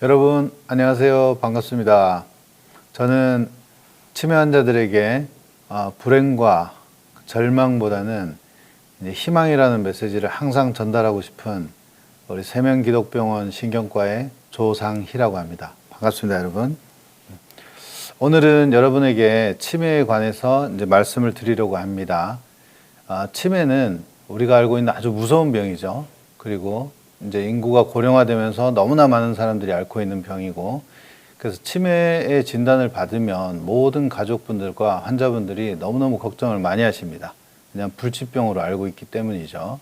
여러분 안녕하세요. 반갑습니다. 저는 치매 환자들에게 불행과 절망보다는 이제 희망이라는 메시지를 항상 전달하고 싶은 우리 세명기독병원 신경과의 조상희라고 합니다. 반갑습니다, 여러분. 오늘은 여러분에게 치매에 관해서 이제 말씀을 드리려고 합니다. 치매는 우리가 알고 있는 아주 무서운 병이죠. 그리고 이제 인구가 고령화되면서 너무나 많은 사람들이 앓고 있는 병이고, 그래서 치매의 진단을 받으면 모든 가족분들과 환자분들이 너무너무 걱정을 많이 하십니다. 그냥 불치병으로 알고 있기 때문이죠.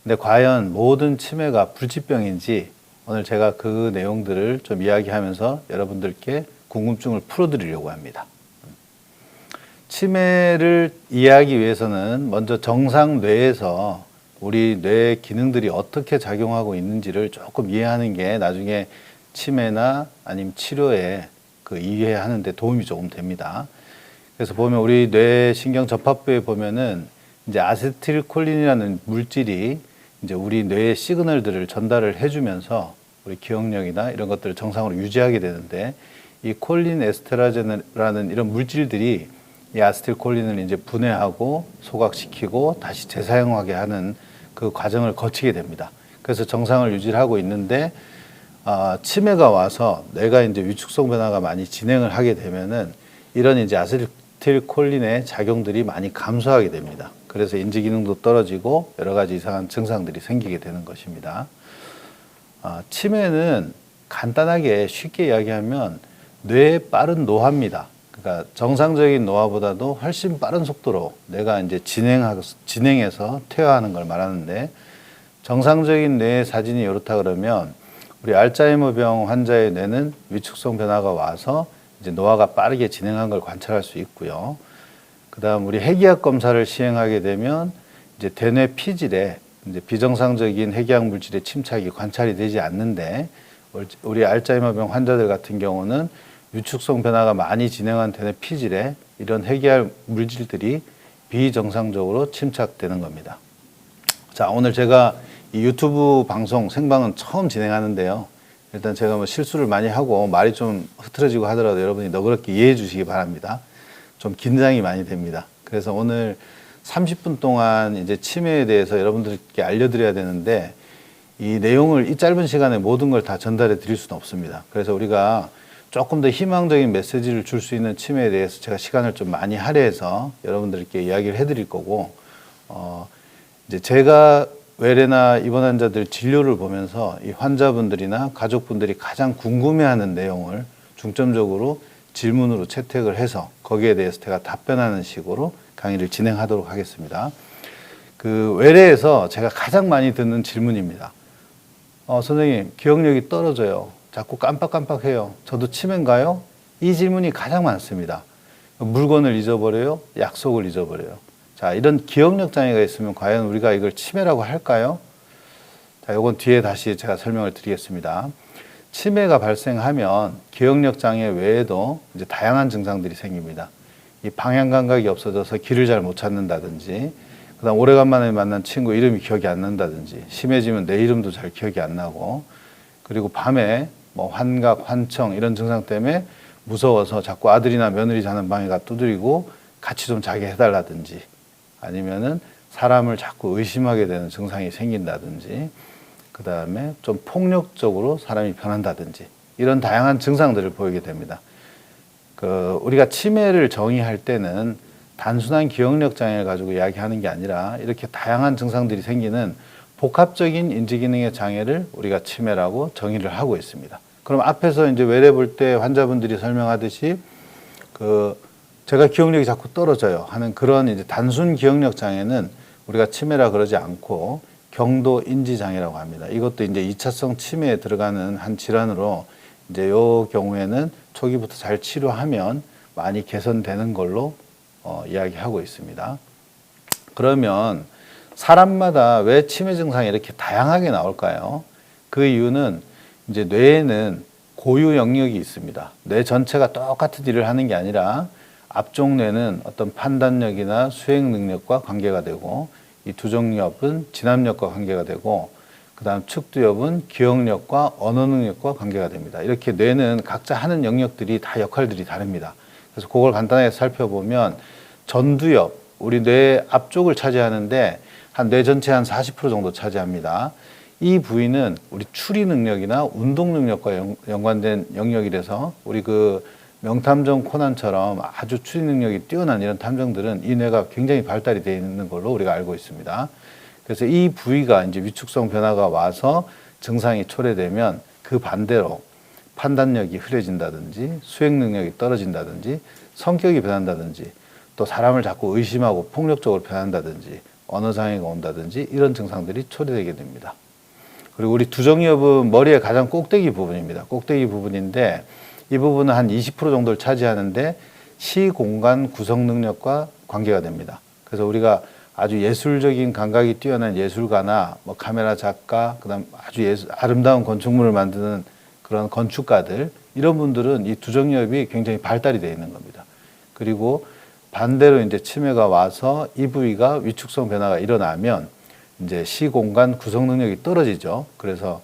근데 과연 모든 치매가 불치병인지 오늘 제가 그 내용들을 좀 이야기하면서 여러분들께 궁금증을 풀어드리려고 합니다. 치매를 이해하기 위해서는 먼저 정상 뇌에서 우리 뇌의 기능들이 어떻게 작용하고 있는지를 조금 이해하는 게 나중에 치매나 아니면 치료에 이해하는 데 도움이 조금 됩니다. 그래서 보면 우리 뇌 신경 접합부에 보면은 이제 아세틸콜린이라는 물질이 이제 우리 뇌의 시그널들을 전달을 해주면서 우리 기억력이나 이런 것들을 정상으로 유지하게 되는데, 이 콜린 에스테라제라는 이런 물질들이 이 아세틸콜린을 이제 분해하고 소각시키고 다시 재사용하게 하는 그 과정을 거치게 됩니다. 그래서 정상을 유지하고 있는데, 치매가 와서 뇌가 이제 위축성 변화가 많이 진행을 하게 되면은 이런 이제 아세틸콜린의 작용들이 많이 감소하게 됩니다. 그래서 인지 기능도 떨어지고 여러 가지 이상한 증상들이 생기게 되는 것입니다. 치매는 간단하게 쉽게 이야기하면 뇌의 빠른 노화입니다. 그러니까 정상적인 노화보다도 훨씬 빠른 속도로 뇌가 이제 진행해서 퇴화하는 걸 말하는데, 정상적인 뇌의 사진이 이렇다 그러면 우리 알츠하이머병 환자의 뇌는 위축성 변화가 와서 이제 노화가 빠르게 진행한 걸 관찰할 수 있고요. 그다음 우리 핵이학 검사를 시행하게 되면 이제 대뇌 피질에 이제 비정상적인 핵이학 물질의 침착이 관찰이 되지 않는데, 우리 알츠하이머병 환자들 같은 경우는 위축성 변화가 많이 진행한 대뇌 피질에 이런 핵이학 물질들이 비정상적으로 침착되는 겁니다. 자, 오늘 제가 이 유튜브 방송 생방은 처음 진행하는데요. 일단 제가 뭐 실수를 많이 하고 말이 좀 흐트러지고 하더라도 여러분이 너그럽게 이해해 주시기 바랍니다. 좀 긴장이 많이 됩니다. 그래서 오늘 30분 동안 이제 치매에 대해서 여러분들께 알려드려야 되는데, 이 내용을 이 짧은 시간에 모든 걸 다 전달해 드릴 수는 없습니다. 그래서 우리가 조금 더 희망적인 메시지를 줄 수 있는 치매에 대해서 제가 시간을 좀 많이 할애해서 여러분들께 이야기를 해드릴 거고, 이제 제가 외래나 입원 환자들 진료를 보면서 이 환자분들이나 가족분들이 가장 궁금해하는 내용을 중점적으로 질문으로 채택을 해서 거기에 대해서 제가 답변하는 식으로 강의를 진행하도록 하겠습니다. 그 외래에서 제가 가장 많이 듣는 질문입니다. 선생님, 기억력이 떨어져요. 자꾸 깜빡깜빡해요. 저도 치매인가요? 이 질문이 가장 많습니다. 물건을 잊어버려요? 약속을 잊어버려요. 자, 이런 기억력 장애가 있으면 과연 우리가 이걸 치매라고 할까요? 자, 이건 뒤에 다시 제가 설명을 드리겠습니다. 치매가 발생하면 기억력 장애 외에도 이제 다양한 증상들이 생깁니다. 이 방향 감각이 없어져서 길을 잘 못 찾는다든지, 그다음 오래간만에 만난 친구 이름이 기억이 안 난다든지, 심해지면 내 이름도 잘 기억이 안 나고, 그리고 밤에 뭐 환각, 환청 이런 증상 때문에 무서워서 자꾸 아들이나 며느리 자는 방에가 두드리고 같이 좀 자게 해달라든지, 아니면은 사람을 자꾸 의심하게 되는 증상이 생긴다든지, 그 다음에 좀 폭력적으로 사람이 변한다든지, 이런 다양한 증상들을 보이게 됩니다. 우리가 치매를 정의할 때는 단순한 기억력 장애를 가지고 이야기하는 게 아니라 이렇게 다양한 증상들이 생기는 복합적인 인지기능의 장애를 우리가 치매라고 정의를 하고 있습니다. 그럼 앞에서 이제 외래 볼 때 환자분들이 설명하듯이 제가 기억력이 자꾸 떨어져요 하는 그런 이제 단순 기억력 장애는 우리가 치매라 그러지 않고 경도 인지 장애라고 합니다. 이것도 이제 2차성 치매에 들어가는 한 질환으로 이제 요 경우에는 초기부터 잘 치료하면 많이 개선되는 걸로 이야기하고 있습니다. 그러면 사람마다 왜 치매 증상이 이렇게 다양하게 나올까요? 그 이유는 이제 뇌에는 고유 영역이 있습니다. 뇌 전체가 똑같은 일을 하는 게 아니라 앞쪽 뇌는 어떤 판단력이나 수행 능력과 관계가 되고, 이 두 종역은 진압력과 관계가 되고, 그다음 측두엽은 기억력과 언어 능력과 관계가 됩니다. 이렇게 뇌는 각자 하는 영역들이 다 역할들이 다릅니다. 그래서 그걸 간단하게 살펴보면 전두엽, 우리 뇌 앞쪽을 차지하는데 한 뇌 전체 한 40% 정도 차지합니다. 이 부위는 우리 추리 능력이나 운동 능력과 연관된 영역이라서 우리 그 명탐정 코난처럼 아주 추리 능력이 뛰어난 이런 탐정들은 이 뇌가 굉장히 발달이 되어 있는 걸로 우리가 알고 있습니다. 그래서 이 부위가 이제 위축성 변화가 와서 증상이 초래되면 그 반대로 판단력이 흐려진다든지 수행 능력이 떨어진다든지 성격이 변한다든지 또 사람을 자꾸 의심하고 폭력적으로 변한다든지 언어 장애가 온다든지 이런 증상들이 초래되게 됩니다. 그리고 우리 두정엽은 머리의 가장 꼭대기 부분입니다. 꼭대기 부분인데 이 부분은 한 20% 정도를 차지하는데 시공간 구성 능력과 관계가 됩니다. 그래서 우리가 아주 예술적인 감각이 뛰어난 예술가나 뭐 카메라 작가, 그다음 아주 아름다운 건축물을 만드는 그런 건축가들 이런 분들은 이 두정엽이 굉장히 발달이 되어 있는 겁니다. 그리고 반대로 이제 치매가 와서 이 부위가 위축성 변화가 일어나면 이제 시공간 구성 능력이 떨어지죠. 그래서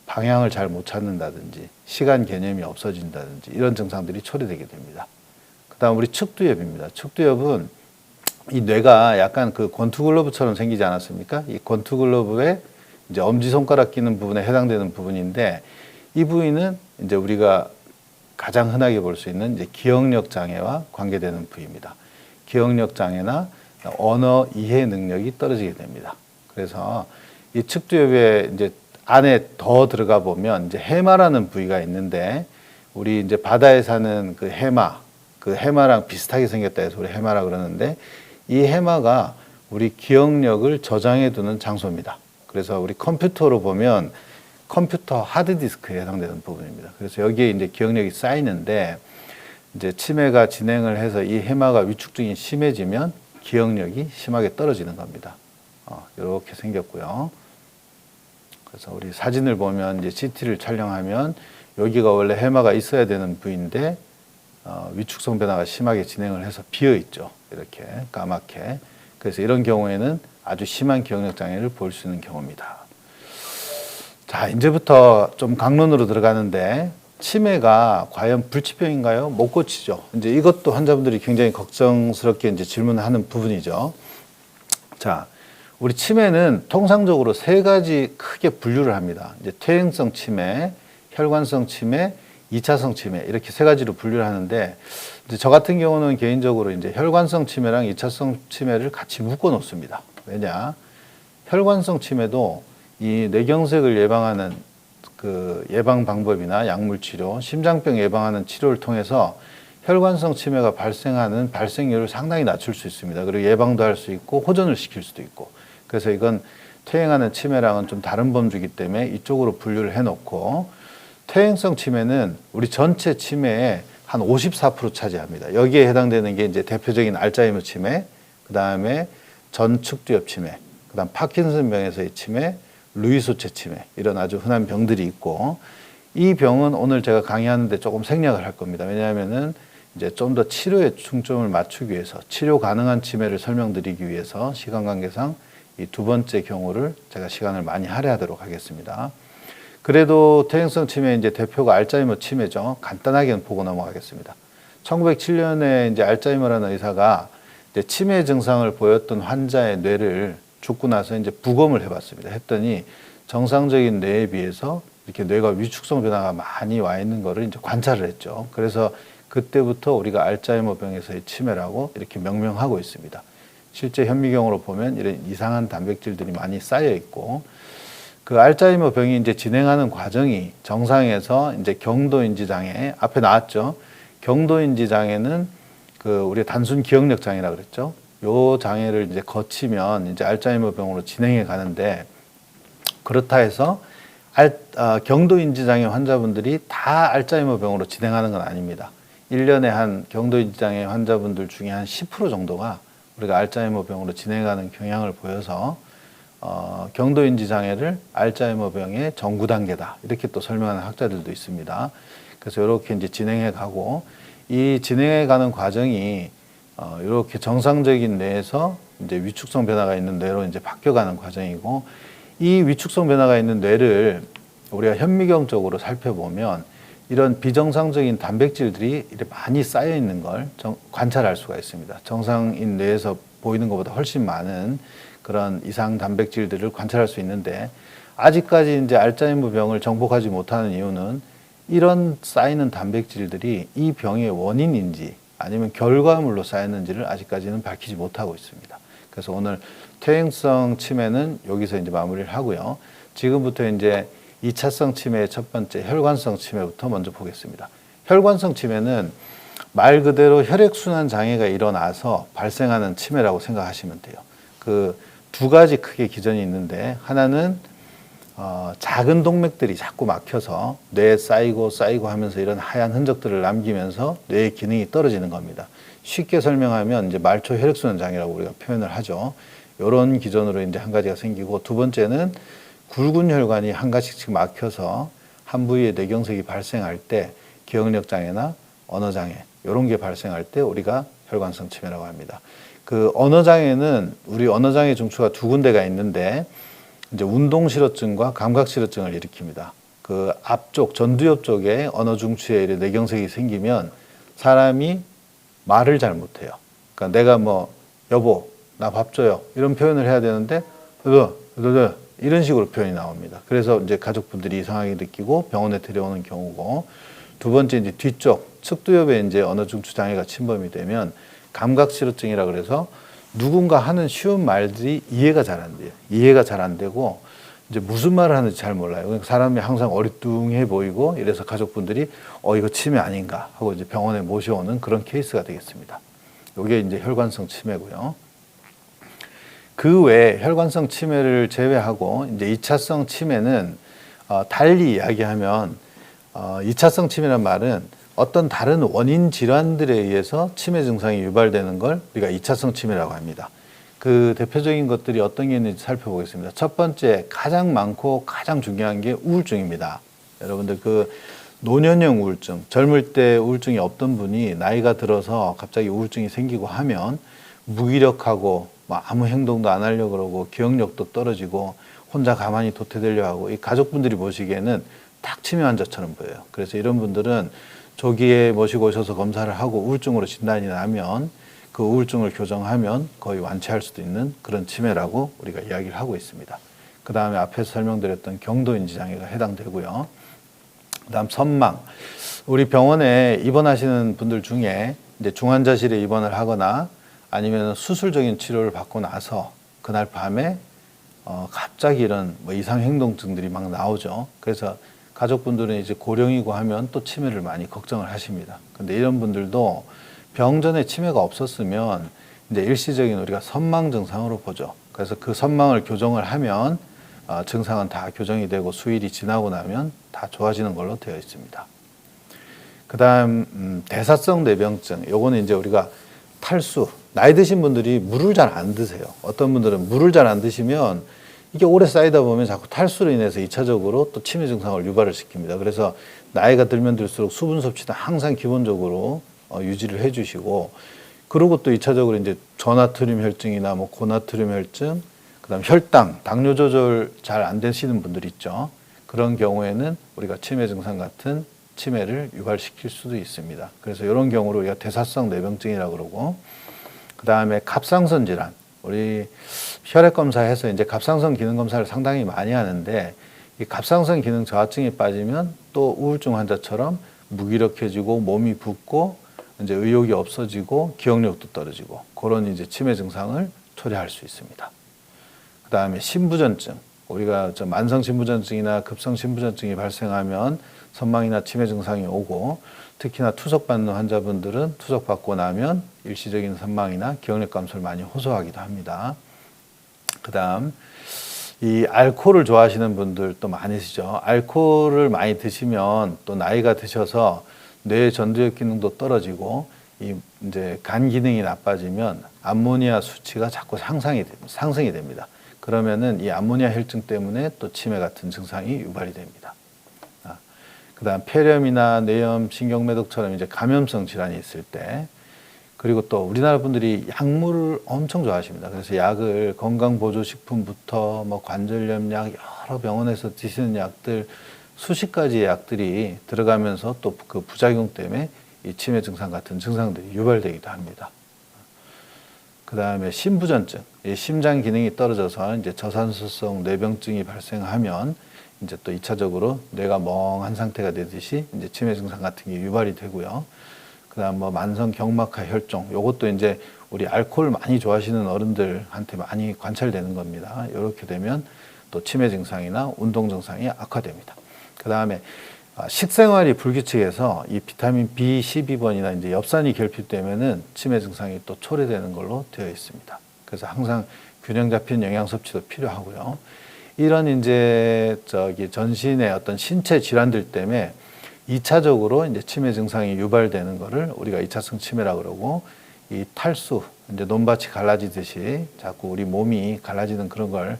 방향을 잘 못 찾는다든지 시간 개념이 없어진다든지 이런 증상들이 초래되게 됩니다. 그다음 우리 측두엽입니다. 측두엽은 이 뇌가 약간 그 권투글러브처럼 생기지 않았습니까? 이 권투글러브에 이제 엄지손가락 끼는 부분에 해당되는 부분인데 이 부위는 이제 우리가 가장 흔하게 볼 수 있는 이제 기억력 장애와 관계되는 부위입니다. 기억력 장애나 언어 이해 능력이 떨어지게 됩니다. 그래서 이 측두엽에 이제 안에 더 들어가 보면 이제 해마라는 부위가 있는데 우리 이제 바다에 사는 그 해마랑 비슷하게 생겼다 해서 우리 해마라 그러는데 이 해마가 우리 기억력을 저장해 두는 장소입니다. 그래서 우리 컴퓨터로 보면 컴퓨터 하드디스크에 해당되는 부분입니다. 그래서 여기에 이제 기억력이 쌓이는데 이제 치매가 진행을 해서 이 해마가 위축증이 심해지면 기억력이 심하게 떨어지는 겁니다. 이렇게 생겼고요. 그래서 우리 사진을 보면 이제 CT를 촬영하면 여기가 원래 해마가 있어야 되는 부위인데 위축성 변화가 심하게 진행을 해서 비어 있죠. 이렇게 까맣게. 그래서 이런 경우에는 아주 심한 기억력 장애를 볼 수 있는 경우입니다. 자, 이제부터 좀 강론으로 들어가는데 치매가 과연 불치병인가요? 못 고치죠. 이제 이것도 환자분들이 굉장히 걱정스럽게 이제 질문하는 부분이죠. 자, 우리 치매는 통상적으로 세 가지 크게 분류를 합니다. 이제 퇴행성 치매, 혈관성 치매, 2차성 치매 이렇게 세 가지로 분류를 하는데 이제 저 같은 경우는 개인적으로 이제 혈관성 치매랑 2차성 치매를 같이 묶어 놓습니다. 왜냐? 혈관성 치매도 이 뇌경색을 예방하는 그 예방 방법이나 약물 치료, 심장병 예방하는 치료를 통해서 혈관성 치매가 발생하는 발생률을 상당히 낮출 수 있습니다. 그리고 예방도 할 수 있고 호전을 시킬 수도 있고. 그래서 이건 퇴행하는 치매랑은 좀 다른 범주이기 때문에 이쪽으로 분류를 해놓고 퇴행성 치매는 우리 전체 치매의 한 54% 차지합니다. 여기에 해당되는 게 이제 대표적인 알츠하이머 치매, 그 다음에 전측두엽 치매, 그 다음 파킨슨병에서의 치매, 루이소체 치매 이런 아주 흔한 병들이 있고 이 병은 오늘 제가 강의하는데 조금 생략을 할 겁니다. 왜냐하면은 이제 좀 더 치료에 중점을 맞추기 위해서 치료 가능한 치매를 설명드리기 위해서 시간 관계상 이 두 번째 경우를 제가 시간을 많이 할애하도록 하겠습니다. 그래도 퇴행성 치매 이제 대표가 알츠하이머 치매죠. 간단하게 보고 넘어가겠습니다. 1907년에 이제 알츠하이머라는 의사가 이제 치매 증상을 보였던 환자의 뇌를 죽고 나서 이제 부검을 해봤습니다. 했더니 정상적인 뇌에 비해서 이렇게 뇌가 위축성 변화가 많이 와 있는 거를 이제 관찰을 했죠. 그래서 그때부터 우리가 알츠하이머병에서의 치매라고 이렇게 명명하고 있습니다. 실제 현미경으로 보면 이런 이상한 단백질들이 많이 쌓여 있고 그 알츠하이머 병이 이제 진행하는 과정이 정상에서 이제 경도인지 장애 앞에 나왔죠. 경도인지 장애는 그 우리 단순 기억력 장애라 그랬죠. 요 장애를 이제 거치면 이제 알츠하이머 병으로 진행해 가는데 그렇다 해서 경도인지 장애 환자분들이 다 알츠하이머 병으로 진행하는 건 아닙니다. 1년에 한 경도인지 장애 환자분들 중에 한 10% 정도가 우리가 알츠하이머 병으로 진행하는 경향을 보여서 경도인지 장애를 알츠하이머 병의 전구 단계다 이렇게 또 설명하는 학자들도 있습니다. 그래서 이렇게 이제 진행해 가고 이 진행해 가는 과정이 이렇게 정상적인 뇌에서 이제 위축성 변화가 있는 뇌로 이제 바뀌어가는 과정이고 이 위축성 변화가 있는 뇌를 우리가 현미경적으로 살펴보면 이런 비정상적인 단백질들이 이렇게 많이 쌓여 있는 걸 관찰할 수가 있습니다. 정상인 뇌에서 보이는 것보다 훨씬 많은 그런 이상 단백질들을 관찰할 수 있는데, 아직까지 이제 알츠하이머 병을 정복하지 못하는 이유는 이런 쌓이는 단백질들이 이 병의 원인인지 아니면 결과물로 쌓였는지를 아직까지는 밝히지 못하고 있습니다. 그래서 오늘 퇴행성 치매는 여기서 이제 마무리를 하고요. 지금부터 이제 2차성 치매의 첫 번째 혈관성 치매부터 먼저 보겠습니다. 혈관성 치매는 말 그대로 혈액순환 장애가 일어나서 발생하는 치매라고 생각하시면 돼요. 그 두 가지 크게 기전이 있는데, 하나는 작은 동맥들이 자꾸 막혀서 뇌에 쌓이고 하면서 이런 하얀 흔적들을 남기면서 뇌의 기능이 떨어지는 겁니다. 쉽게 설명하면 이제 말초 혈액순환 장애라고 우리가 표현을 하죠. 이런 기전으로 이제 한 가지가 생기고, 두 번째는 굵은 혈관이 한 가지씩 막혀서 한 부위에 뇌경색이 발생할 때 기억력 장애나 언어 장애 이런 게 발생할 때 우리가 혈관성 치매라고 합니다. 그 언어 장애는 우리 언어 장애 중추가 두 군데가 있는데 이제 운동 실어증과 감각 실어증을 일으킵니다. 그 앞쪽 전두엽 쪽에 언어 중추에 이렇게 뇌경색이 생기면 사람이 말을 잘 못해요. 그러니까 내가 뭐 여보 나 밥 줘요 이런 표현을 해야 되는데 이런 식으로 표현이 나옵니다. 그래서 이제 가족분들이 이상하게 느끼고 병원에 데려오는 경우고, 두 번째 이제 뒤쪽 측두엽에 이제 언어 중추 장애가 침범이 되면 감각실어증이라 그래서 누군가 하는 쉬운 말들이 이해가 잘 안 돼요. 이해가 잘 안 되고 이제 무슨 말을 하는지 잘 몰라요. 그러니까 사람이 항상 어리뚱해 보이고, 이래서 가족분들이 이거 치매 아닌가 하고 이제 병원에 모셔오는 그런 케이스가 되겠습니다. 이게 이제 혈관성 치매고요. 그 외에 혈관성 치매를 제외하고 이제 2차성 치매는 달리 이야기하면 2차성 치매란 말은 어떤 다른 원인 질환들에 의해서 치매 증상이 유발되는 걸 우리가 2차성 치매라고 합니다. 그 대표적인 것들이 어떤 게 있는지 살펴보겠습니다. 첫 번째, 가장 많고 가장 중요한 게 우울증입니다. 여러분들 그 노년형 우울증, 젊을 때 우울증이 없던 분이 나이가 들어서 갑자기 우울증이 생기고 하면 무기력하고 아무 행동도 안 하려고 그러고 기억력도 떨어지고 혼자 가만히 도태되려 하고, 이 가족분들이 보시기에는 딱 치매 환자처럼 보여요. 그래서 이런 분들은 조기에 모시고 오셔서 검사를 하고 우울증으로 진단이 나면 그 우울증을 교정하면 거의 완치할 수도 있는 그런 치매라고 우리가 이야기를 하고 있습니다. 그 다음에 앞에서 설명드렸던 경도인지 장애가 해당되고요. 그 다음 선망. 우리 병원에 입원하시는 분들 중에 이제 중환자실에 입원을 하거나 아니면 수술적인 치료를 받고 나서 그날 밤에 갑자기 이런 이상 행동증들이 막 나오죠. 그래서 가족분들은 이제 고령이고 하면 또 치매를 많이 걱정을 하십니다. 근데 이런 분들도 병 전에 치매가 없었으면 이제 일시적인 우리가 선망 증상으로 보죠. 그래서 그 선망을 교정을 하면 증상은 다 교정이 되고 수일이 지나고 나면 다 좋아지는 걸로 되어 있습니다. 그 다음 대사성 뇌병증. 요거는 이제 우리가 탈수, 나이 드신 분들이 물을 잘 안 드세요. 어떤 분들은 물을 잘 안 드시면 이게 오래 쌓이다 보면 자꾸 탈수로 인해서 2차적으로 또 치매 증상을 유발을 시킵니다. 그래서 나이가 들면 들수록 수분 섭취도 항상 기본적으로 유지를 해주시고, 그리고 또 2차적으로 이제 저나트륨 혈증이나 고나트륨 혈증, 그다음 혈당, 당뇨 조절 잘 안 되시는 분들 있죠. 그런 경우에는 우리가 치매 증상 같은 치매를 유발시킬 수도 있습니다. 그래서 이런 경우를 우리가 대사성 뇌병증이라고 그러고, 그 다음에 갑상선 질환. 우리 혈액 검사해서 이제 갑상선 기능 검사를 상당히 많이 하는데, 이 갑상선 기능 저하증에 빠지면 또 우울증 환자처럼 무기력해지고 몸이 붓고 이제 의욕이 없어지고 기억력도 떨어지고 그런 이제 치매 증상을 초래할 수 있습니다. 그 다음에 신부전증. 우리가 만성 신부전증이나 급성 신부전증이 발생하면 선망이나 치매 증상이 오고, 특히나 투석받는 환자분들은 투석받고 나면 일시적인 선망이나 기억력 감소를 많이 호소하기도 합니다. 그 다음 이 알코올을 좋아하시는 분들 또 많으시죠. 알코올을 많이 드시면 또 나이가 드셔서 뇌 전두엽 기능도 떨어지고 이제 간 기능이 나빠지면 암모니아 수치가 자꾸 상승이 됩니다. 그러면은 이 암모니아 혈증 때문에 또 치매 같은 증상이 유발이 됩니다. 그다음 폐렴이나 뇌염, 신경매독처럼 이제 감염성 질환이 있을 때, 그리고 또 우리나라 분들이 약물을 엄청 좋아하십니다. 그래서 약을 건강보조식품부터 뭐 관절염 약, 여러 병원에서 드시는 약들 수십 가지의 약들이 들어가면서 또 그 부작용 때문에 이 치매 증상 같은 증상들이 유발되기도 합니다. 그 다음에 심부전증, 이 심장 기능이 떨어져서 이제 저산소성 뇌병증이 발생하면 이제 또 2차적으로 뇌가 멍한 상태가 되듯이 이제 치매 증상 같은 게 유발이 되고요. 그다음 뭐 만성 경막하 혈종, 요것도 이제 우리 알코올 많이 좋아하시는 어른들한테 많이 관찰되는 겁니다. 이렇게 되면 또 치매 증상이나 운동 증상이 악화됩니다. 그다음에 식생활이 불규칙해서 이 비타민 B12번이나 이제 엽산이 결핍되면은 치매 증상이 또 초래되는 걸로 되어 있습니다. 그래서 항상 균형 잡힌 영양 섭취도 필요하고요. 이런 이제 전신의 어떤 신체 질환들 때문에 2차적으로 이제 치매 증상이 유발되는 거를 우리가 2차성 치매라 그러고, 이 탈수, 이제 논밭이 갈라지듯이 자꾸 우리 몸이 갈라지는 그런 걸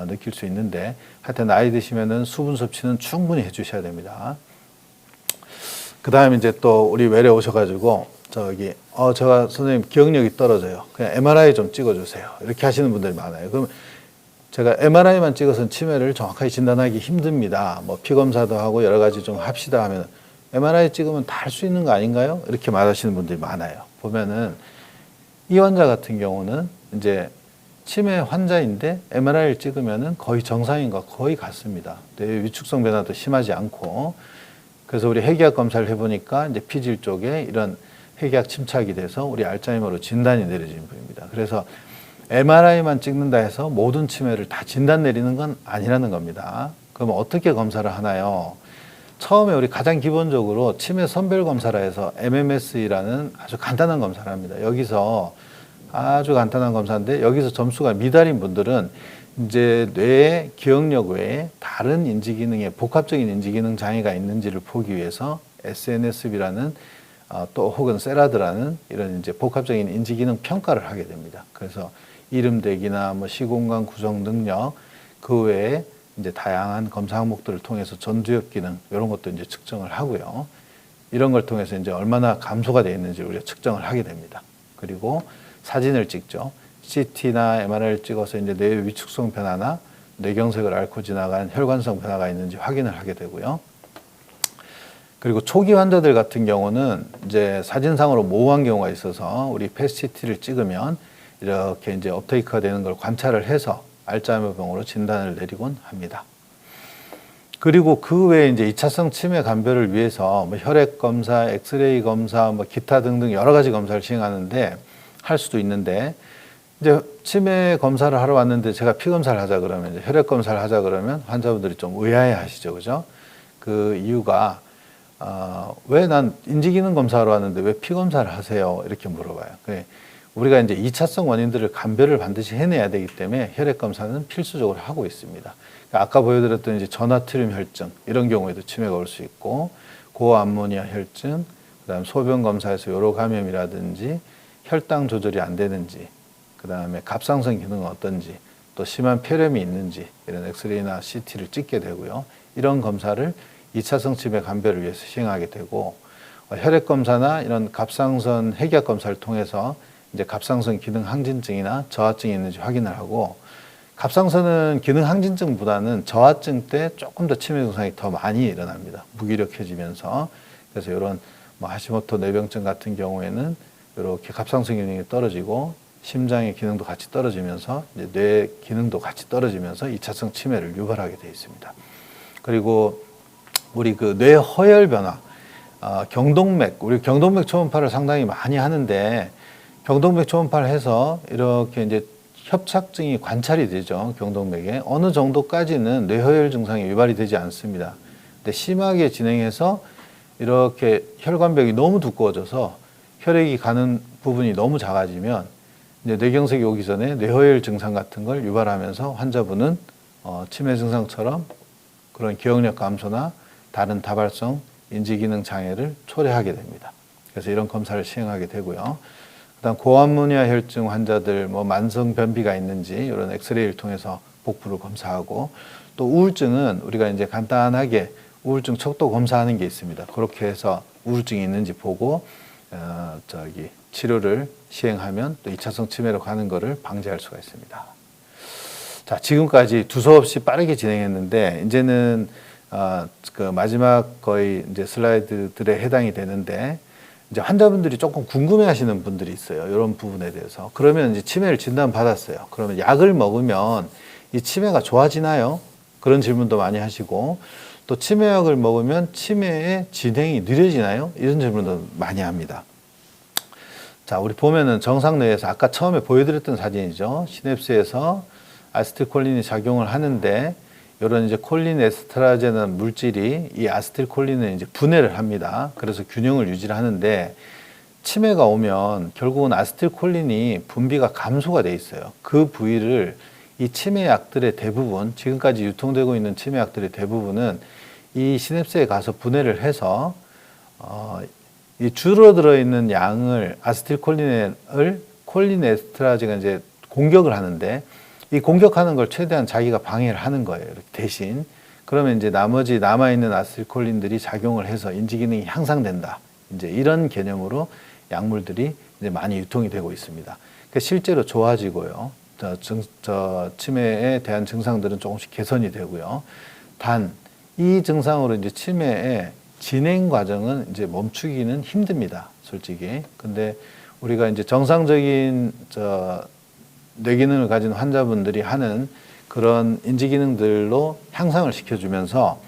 느낄 수 있는데, 하여튼 나이 드시면은 수분 섭취는 충분히 해주셔야 됩니다. 그 다음에 이제 또 우리 외래 오셔가지고 제가 선생님 기억력이 떨어져요. 그냥 MRI 좀 찍어주세요. 이렇게 하시는 분들이 많아요. 그럼 제가 MRI만 찍어서는 치매를 정확하게 진단하기 힘듭니다. 뭐 피검사도 하고 여러 가지 좀 합시다 하면 MRI 찍으면 다 할 수 있는 거 아닌가요? 이렇게 말하시는 분들이 많아요. 보면은 이 환자 같은 경우는 이제 치매 환자인데 MRI를 찍으면은 거의 정상인과 거의 같습니다. 뇌 위축성 변화도 심하지 않고, 그래서 우리 핵의학 검사를 해보니까 이제 피질 쪽에 이런 핵의학 침착이 돼서 우리 알츠하이머로 진단이 내려진 분입니다. 그래서 MRI만 찍는다 해서 모든 치매를 다 진단 내리는 건 아니라는 겁니다. 그럼 어떻게 검사를 하나요? 처음에 우리 가장 기본적으로 치매 선별 검사라 해서 MMS라는 아주 간단한 검사를 합니다. 여기서 아주 간단한 검사인데 여기서 점수가 미달인 분들은 이제 뇌의 기억력 외에 다른 인지 기능에 복합적인 인지 기능 장애가 있는지를 보기 위해서 SNSB라는 또 혹은 세라드라는 이런 이제 복합적인 인지 기능 평가를 하게 됩니다. 그래서 이름 대기나 뭐 시공간 구성 능력, 그 외에 이제 다양한 검사 항목들을 통해서 전두엽 기능 이런 것도 이제 측정을 하고요. 이런 걸 통해서 이제 얼마나 감소가 되어 있는지 우리가 측정을 하게 됩니다. 그리고 사진을 찍죠. CT나 MRI를 찍어서 이제 뇌 위축성 변화나 뇌경색을 앓고 지나간 혈관성 변화가 있는지 확인을 하게 되고요. 그리고 초기 환자들 같은 경우는 이제 사진상으로 모호한 경우가 있어서 우리 PET-CT를 찍으면 이렇게 이제 업테이크가 되는 걸 관찰을 해서 알츠하이머 병으로 진단을 내리곤 합니다. 그리고 그 외에 이제 2차성 치매 감별을 위해서 뭐 혈액 검사, 엑스레이 검사, 뭐 기타 등등 여러 가지 검사를 시행하는데 할 수도 있는데, 이제 치매 검사를 하러 왔는데 제가 피 검사를 하자 그러면, 이제 혈액 검사를 하자 그러면 환자분들이 좀 의아해 하시죠. 그죠? 그 이유가 왜 난 인지기능 검사하러 왔는데 왜 피 검사를 하세요? 이렇게 물어봐요. 우리가 이제 2차성 원인들을 감별을 반드시 해내야 되기 때문에 혈액 검사는 필수적으로 하고 있습니다. 아까 보여드렸던 이제 전화트륨 혈증 이런 경우에도 치매가 올 수 있고, 고암모니아 혈증, 그다음 소변 검사에서 요로 감염이라든지 혈당 조절이 안 되는지, 그다음에 갑상선 기능은 어떤지, 또 심한 폐렴이 있는지 이런 엑스레이나 CT를 찍게 되고요. 이런 검사를 2차성 치매 감별을 위해서 시행하게 되고, 혈액 검사나 이런 갑상선 핵의학 검사를 통해서 이제 갑상선 기능 항진증이나 저하증이 있는지 확인을 하고, 갑상선은 기능 항진증보다는 저하증 때 조금 더 치매 증상이 더 많이 일어납니다. 무기력해지면서. 그래서 이런 뭐 하시모토 뇌병증 같은 경우에는 이렇게 갑상선 기능이 떨어지고 심장의 기능도 같이 떨어지면서 이제 뇌 기능도 같이 떨어지면서 2차성 치매를 유발하게 되어 있습니다. 그리고 우리 그 뇌 허혈 변화, 경동맥, 우리 경동맥 초음파를 상당히 많이 하는데, 경동맥 초음파를 해서 이렇게 이제 협착증이 관찰이 되죠. 경동맥에 어느 정도까지는 뇌허혈 증상이 유발이 되지 않습니다. 근데 심하게 진행해서 이렇게 혈관벽이 너무 두꺼워져서 혈액이 가는 부분이 너무 작아지면 이제 뇌경색이 오기 전에 뇌허혈 증상 같은 걸 유발하면서 환자분은 치매 증상처럼 그런 기억력 감소나 다른 다발성 인지기능 장애를 초래하게 됩니다. 그래서 이런 검사를 시행하게 되고요. 그다음 고암모니아 혈증 환자들 뭐 만성 변비가 있는지 이런 엑스레이를 통해서 복부를 검사하고, 또 우울증은 우리가 이제 간단하게 우울증 척도 검사하는 게 있습니다. 그렇게 해서 우울증이 있는지 보고 치료를 시행하면 또 2차성 치매로 가는 것을 방지할 수가 있습니다. 자, 지금까지 두서없이 빠르게 진행했는데 이제는 그 마지막 거의 이제 슬라이드들에 해당이 되는데 이제 환자분들이 조금 궁금해하시는 분들이 있어요. 이런 부분에 대해서. 그러면 이제 치매를 진단 받았어요. 그러면 약을 먹으면 이 치매가 좋아지나요? 그런 질문도 많이 하시고 또 치매약을 먹으면 치매의 진행이 느려지나요? 이런 질문도 많이 합니다. 자, 우리 보면은 정상뇌에서 아까 처음에 보여드렸던 사진이죠. 시냅스에서 아세틸콜린이 작용을 하는데 이런 이제 콜린 에스트라제는 물질이 이 아세틸콜린을 이제 분해를 합니다. 그래서 균형을 유지를 하는데 치매가 오면 결국은 아세틸콜린이 분비가 감소가 돼 있어요. 그 부위를 이 치매약들의 대부분, 지금까지 유통되고 있는 치매약들의 대부분은 이 시냅스에 가서 분해를 해서 이 줄어들어 있는 양을 아세틸콜린을 콜린 에스트라제가 이제 공격을 하는데 이 공격하는 걸 최대한 자기가 방해를 하는 거예요. 이렇게 대신. 그러면 이제 나머지 남아있는 아세틸콜린들이 작용을 해서 인지 기능이 향상된다. 이제 이런 개념으로 약물들이 이제 많이 유통이 되고 있습니다. 그러니까 실제로 좋아지고요. 치매에 대한 증상들은 조금씩 개선이 되고요. 단, 이 증상으로 이제 치매의 진행 과정은 이제 멈추기는 힘듭니다. 솔직히. 근데 우리가 이제 정상적인 뇌기능을 가진 환자분들이 하는 그런 인지기능들로 향상을 시켜주면서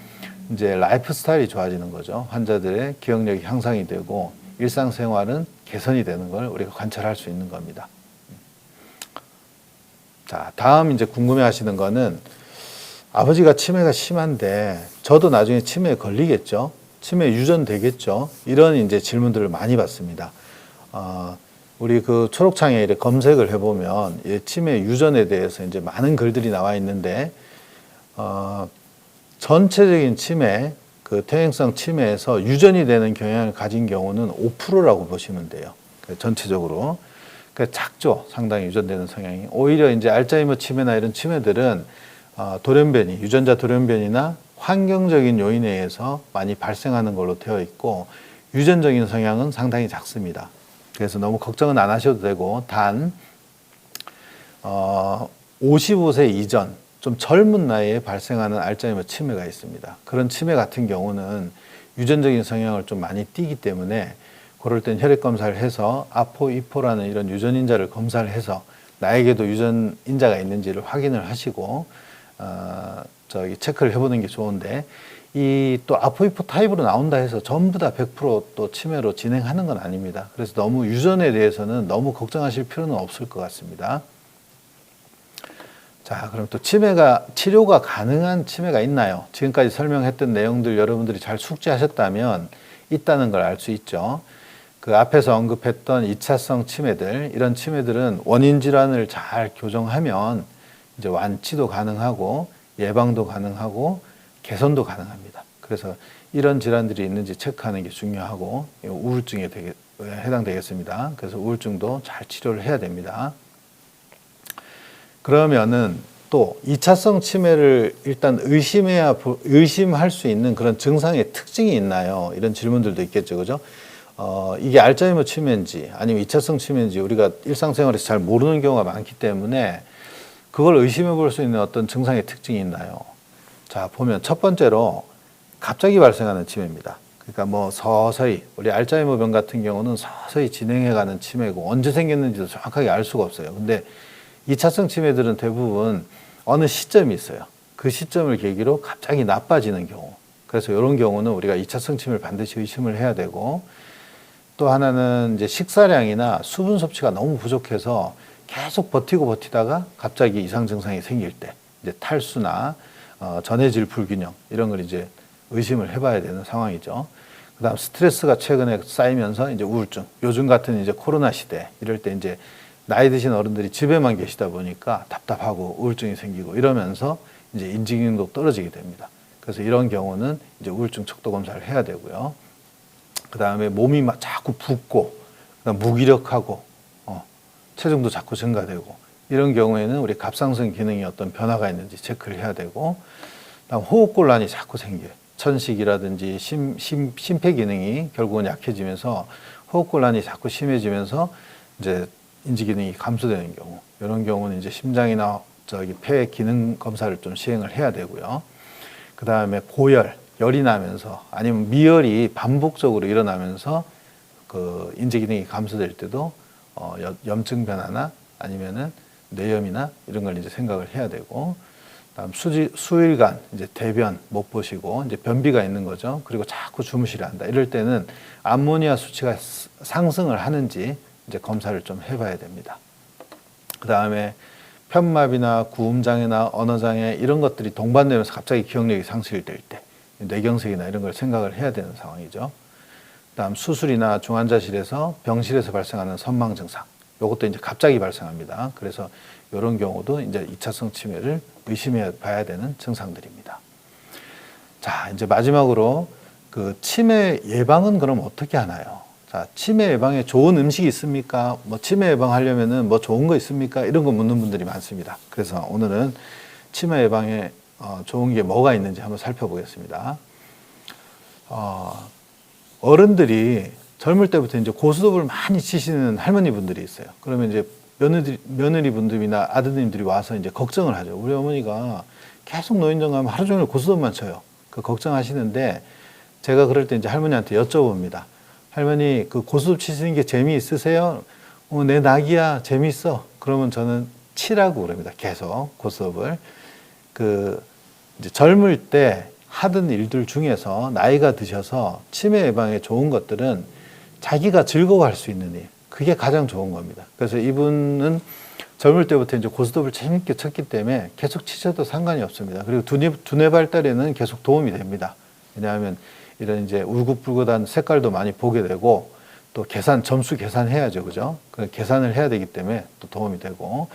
이제 라이프 스타일이 좋아지는 거죠. 환자들의 기억력이 향상이 되고 일상생활은 개선이 되는 걸 우리가 관찰할 수 있는 겁니다. 자, 다음 이제 궁금해 하시는 거는 아버지가 치매가 심한데 저도 나중에 치매에 걸리겠죠? 치매 유전되겠죠? 이런 이제 질문들을 많이 받습니다. 우리 그 초록창에 이렇게 검색을 해보면 치매 유전에 대해서 이제 많은 글들이 나와 있는데, 전체적인 치매, 그 퇴행성 치매에서 유전이 되는 경향을 가진 경우는 5%라고 보시면 돼요. 전체적으로. 그러니까 작죠. 상당히 유전되는 성향이. 오히려 이제 알츠하이머 치매나 이런 치매들은 돌연변이, 유전자 돌연변이나 환경적인 요인에 의해서 많이 발생하는 걸로 되어 있고, 유전적인 성향은 상당히 작습니다. 그래서 너무 걱정은 안 하셔도 되고, 단 55세 이전 좀 젊은 나이에 발생하는 알츠하이머 치매가 있습니다. 그런 치매 같은 경우는 유전적인 성향을 좀 많이 띠기 때문에 그럴 땐 혈액 검사를 해서 아포, 이포라는 이런 유전인자를 검사를 해서 나에게도 유전인자가 있는지를 확인을 하시고 체크를 해보는 게 좋은데, 이 또 아포이포 타입으로 나온다 해서 전부 다 100% 치매로 진행하는 건 아닙니다. 그래서 너무 유전에 대해서는 너무 걱정하실 필요는 없을 것 같습니다. 자, 그럼 또 치료가 가능한 치매가 있나요? 지금까지 설명했던 내용들 여러분들이 잘 숙지하셨다면 있다는 걸 알 수 있죠. 그 앞에서 언급했던 2차성 치매들, 이런 치매들은 원인 질환을 잘 교정하면 이제 완치도 가능하고 예방도 가능하고 개선도 가능합니다. 그래서 이런 질환들이 있는지 체크하는 게 중요하고 우울증에 해당되겠습니다. 그래서 우울증도 잘 치료를 해야 됩니다. 그러면은 또 2차성 치매를 일단 의심할 수 있는 그런 증상의 특징이 있나요? 이런 질문들도 있겠죠. 그죠? 이게 알츠하이머 치매인지 아니면 2차성 치매인지 우리가 일상생활에서 잘 모르는 경우가 많기 때문에 그걸 의심해 볼 수 있는 어떤 증상의 특징이 있나요? 자, 보면 첫 번째로 갑자기 발생하는 치매입니다. 그러니까 뭐 서서히, 우리 알츠하이머병 같은 경우는 서서히 진행해가는 치매고 언제 생겼는지도 정확하게 알 수가 없어요. 근데 2차성 치매들은 대부분 어느 시점이 있어요. 그 시점을 계기로 갑자기 나빠지는 경우. 그래서 이런 경우는 우리가 2차성 치매를 반드시 의심을 해야 되고, 또 하나는 이제 식사량이나 수분 섭취가 너무 부족해서 계속 버티다가 갑자기 이상 증상이 생길 때, 이제 탈수나 전해질 불균형, 이런 걸 이제 의심을 해봐야 되는 상황이죠. 그 다음 스트레스가 최근에 쌓이면서 이제 우울증, 요즘 같은 이제 코로나 시대, 이럴 때 이제 나이 드신 어른들이 집에만 계시다 보니까 답답하고 우울증이 생기고 이러면서 이제 인지기능도 떨어지게 됩니다. 그래서 이런 경우는 이제 우울증 척도 검사를 해야 되고요. 그 다음에 몸이 막 자꾸 붓고, 그다음 무기력하고, 체중도 자꾸 증가되고, 이런 경우에는 우리 갑상선 기능이 어떤 변화가 있는지 체크를 해야 되고, 그다음 호흡곤란이 자꾸 생겨요. 천식이라든지 심폐 기능이 결국은 약해지면서 호흡곤란이 자꾸 심해지면서 이제 인지 기능이 감소되는 경우, 이런 경우는 이제 심장이나 폐 기능 검사를 좀 시행을 해야 되고요. 그 다음에 고열, 열이 나면서 아니면 미열이 반복적으로 일어나면서 그 인지 기능이 감소될 때도 염증 변화나 아니면은 뇌염이나 이런 걸 이제 생각을 해야 되고, 다음 수일간 이제 대변 못 보시고 이제 변비가 있는 거죠. 그리고 자꾸 주무시려 한다. 이럴 때는 암모니아 수치가 상승을 하는지 이제 검사를 좀 해봐야 됩니다. 그 다음에 편마비나 구음장애나 언어장애 이런 것들이 동반되면서 갑자기 기억력이 상실될 때 뇌경색이나 이런 걸 생각을 해야 되는 상황이죠. 그다음 수술이나 중환자실에서 병실에서 발생하는 선망 증상, 이것도 이제 갑자기 발생합니다. 그래서 이런 경우도 이제 2차성 치매를 의심해 봐야 되는 증상들입니다. 자, 이제 마지막으로 그 치매 예방은 그럼 어떻게 하나요? 자, 치매 예방에 좋은 음식이 있습니까? 뭐 치매 예방하려면은 뭐 좋은 거 있습니까? 이런 거 묻는 분들이 많습니다. 그래서 오늘은 치매 예방에 좋은 게 뭐가 있는지 한번 살펴보겠습니다. 어른들이 젊을 때부터 이제 고스톱을 많이 치시는 할머니 분들이 있어요. 그러면 이제 며느리 분들이나 아드님들이 와서 이제 걱정을 하죠. 우리 어머니가 계속 노인정 가면 하루 종일 고스톱만 쳐요. 그 걱정하시는데 제가 그럴 때 이제 할머니한테 여쭤봅니다. 할머니, 그 고스톱 치시는 게 재미있으세요? 내 낙이야, 재미있어. 그러면 저는 치라고 그럽니다. 계속 고스톱을. 이제 젊을 때 하던 일들 중에서 나이가 드셔서 치매 예방에 좋은 것들은 자기가 즐거워할 수 있는 일. 그게 가장 좋은 겁니다. 그래서 이분은 젊을 때부터 이제 고스톱을 재밌게 쳤기 때문에 계속 치셔도 상관이 없습니다. 그리고 두뇌 발달에는 계속 도움이 됩니다. 왜냐하면 이런 이제 울긋불긋한 색깔도 많이 보게 되고 또 점수 계산해야죠. 그죠? 그 계산을 해야 되기 때문에 또 도움이 되고,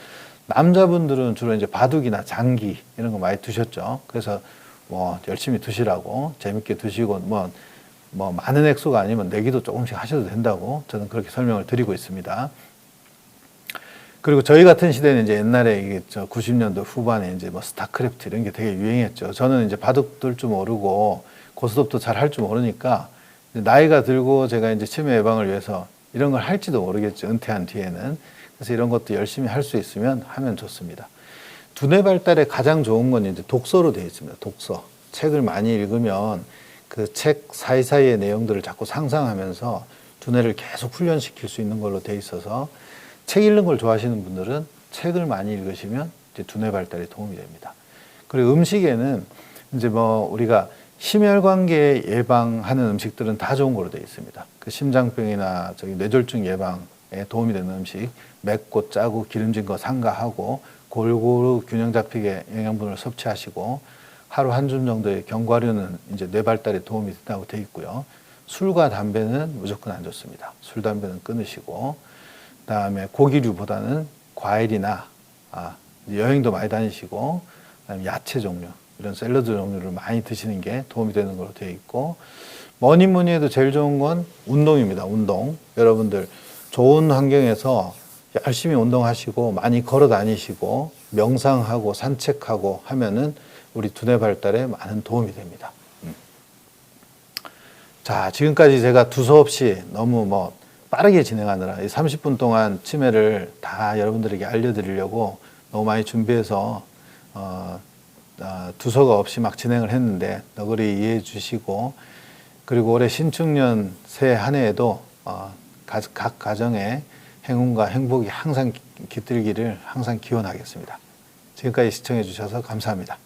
남자분들은 주로 이제 바둑이나 장기 이런 거 많이 두셨죠. 그래서 뭐 열심히 두시라고, 재밌게 두시고 뭐 많은 액수가 아니면 내기도 조금씩 하셔도 된다고 저는 그렇게 설명을 드리고 있습니다. 그리고 저희 같은 시대는 이제 옛날에 이게 90년도 후반에 이제 뭐 스타크래프트 이런 게 되게 유행했죠. 저는 이제 바둑 둘 줄 모르고 고스톱도 잘 할 줄 모르니까 나이가 들고 제가 이제 치매 예방을 위해서 이런 걸 할지도 모르겠죠. 은퇴한 뒤에는. 그래서 이런 것도 열심히 할 수 있으면 하면 좋습니다. 두뇌 발달에 가장 좋은 건 이제 독서로 되어 있습니다. 독서. 책을 많이 읽으면 그 책 사이사이의 내용들을 자꾸 상상하면서 두뇌를 계속 훈련시킬 수 있는 걸로 되어 있어서 책 읽는 걸 좋아하시는 분들은 책을 많이 읽으시면 이제 두뇌 발달에 도움이 됩니다. 그리고 음식에는 이제 뭐 우리가 심혈관계 예방하는 음식들은 다 좋은 걸로 되어 있습니다. 그 심장병이나 뇌졸중 예방에 도움이 되는 음식, 맵고 짜고 기름진 거 삼가하고 골고루 균형 잡히게 영양분을 섭취하시고 하루 한 줌 정도의 견과류는 이제 뇌 발달에 도움이 된다고 되어 있고요. 술과 담배는 무조건 안 좋습니다. 술, 담배는 끊으시고, 그다음에 고기류보다는 과일이나 여행도 많이 다니시고, 그다음에 야채 종류, 이런 샐러드 종류를 많이 드시는 게 도움이 되는 걸로 되어 있고, 뭐니 해도 제일 좋은 건 운동입니다. 운동. 여러분들 좋은 환경에서 열심히 운동하시고 많이 걸어 다니시고 명상하고 산책하고 하면은 우리 두뇌 발달에 많은 도움이 됩니다. 자, 지금까지 제가 두서없이 너무 빠르게 진행하느라 30분 동안 치매를 다 여러분들에게 알려드리려고 너무 많이 준비해서 두서가 없이 막 진행을 했는데 너그리 이해해 주시고, 그리고 올해 신축년 새해 한 해에도 각 가정에 행운과 행복이 항상 깃들기를 항상 기원하겠습니다. 지금까지 시청해 주셔서 감사합니다.